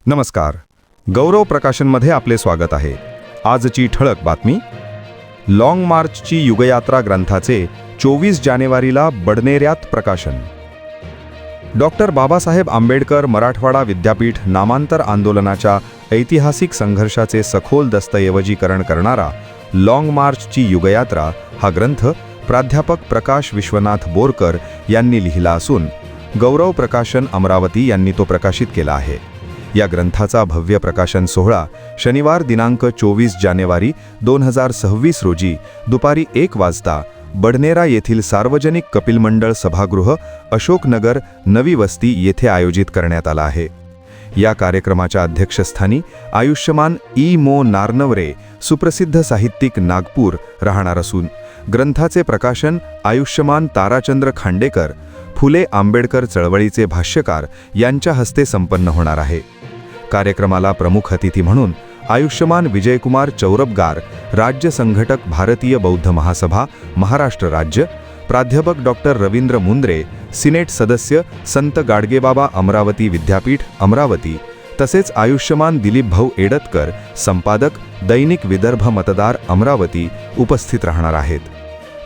नमस्कार. गौरव प्रकाशनमध्ये आपले स्वागत आहे. आजची ठळक बातमी. लाँग मार्चची युगयात्रा ग्रंथाचे 24 जानेवारीला बडनेऱ्यात प्रकाशन. डॉक्टर बाबासाहेब आंबेडकर मराठवाडा विद्यापीठ नामांतर आंदोलनाच्या ऐतिहासिक संघर्षाचे सखोल दस्तऐवजीकरण करणारा लाँग मार्चची युगयात्रा हा ग्रंथ प्राध्यापक प्रकाश विश्वनाथ बोरकर यांनी लिहिला असून गौरव प्रकाशन अमरावती यांनी तो प्रकाशित केला आहे. या ग्रंथाचा भव्य प्रकाशन सोहळा शनिवार दिनांक 24 जानेवारी 2026 रोजी दुपारी 1 वाजता बडनेरा येथील सार्वजनिक कपिल मंडळ सभागृह अशोकनगर नवी वस्ती येथे आयोजित करण्यात आला आहे. या कार्यक्रमाच्या अध्यक्षस्थानी आयुष्यमान मो नारनवरे, सुप्रसिद्ध साहित्यिक, नागपूर राहणार असून ग्रंथाचे प्रकाशन आयुष्यमान ताराचंद्र खांडेकर, फुले आंबेडकर चळवळीचे भाष्यकार यांच्या हस्ते संपन्न होणार आहे. कार्यक्रमाला प्रमुख अतिथी म्हणून आयुष्यमान विजयकुमार चौरबगार, राज्य संघटक, भारतीय बौद्ध महासभा, महाराष्ट्र राज्य, प्राध्यापक डॉक्टर रवींद्र मुंद्रे, सिनेट सदस्य, संत गाडगेबाबा अमरावती विद्यापीठ अमरावती, तसेच आयुष्यमान दिलीप भाऊ एडतकर, संपादक, दैनिक विदर्भ मतदार अमरावती उपस्थित राहणार आहेत.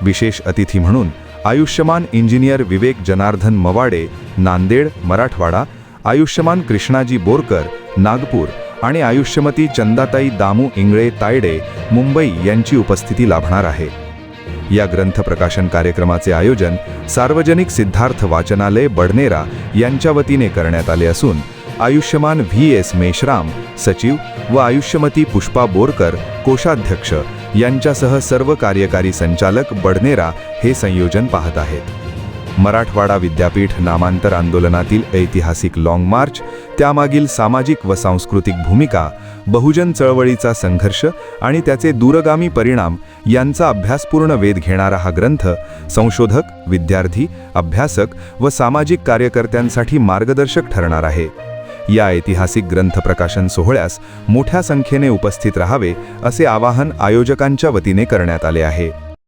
विशेष अतिथी म्हणून आयुष्यमान इंजिनियर विवेक जनार्दन मवाडे, नांदेड मराठवाडा, आयुष्यमान कृष्णाजी बोरकर, नागपूर आणि आयुष्यमती चंदाताई दामू इंगळे तायडे, मुंबई यांची उपस्थिती लाभणार आहे. या ग्रंथ प्रकाशन कार्यक्रमाचे आयोजन सार्वजनिक सिद्धार्थ वाचनालय बडनेरा यांच्या वतीने करण्यात आले असून आयुष्यमान VS मेश्राम सचिव व आयुष्यमती पुष्पा बोरकर कोषाध्यक्ष यांच्यासह सर्व कार्यकारी संचालक बडनेरा हे संयोजन पाहत आहेत. मराठवाडा विद्यापीठ नामांतर आंदोलनातील ऐतिहासिक लाँग मार्च, त्यामागील सामाजिक व सांस्कृतिक भूमिका, बहुजन चळवळीचा संघर्ष आणि त्याचे दूरगामी परिणाम यांचा अभ्यासपूर्ण वेध घेणारा हा ग्रंथ संशोधक, विद्यार्थी, अभ्यासक व सामाजिक कार्यकर्त्यांसाठी मार्गदर्शक ठरणार आहे. या ऐतिहासिक ग्रंथ प्रकाशन सोहळ्यास मोठ्या संख्येने उपस्थित राहावे असे आवाहन आयोजकांच्या वतीने करण्यात आले आहे.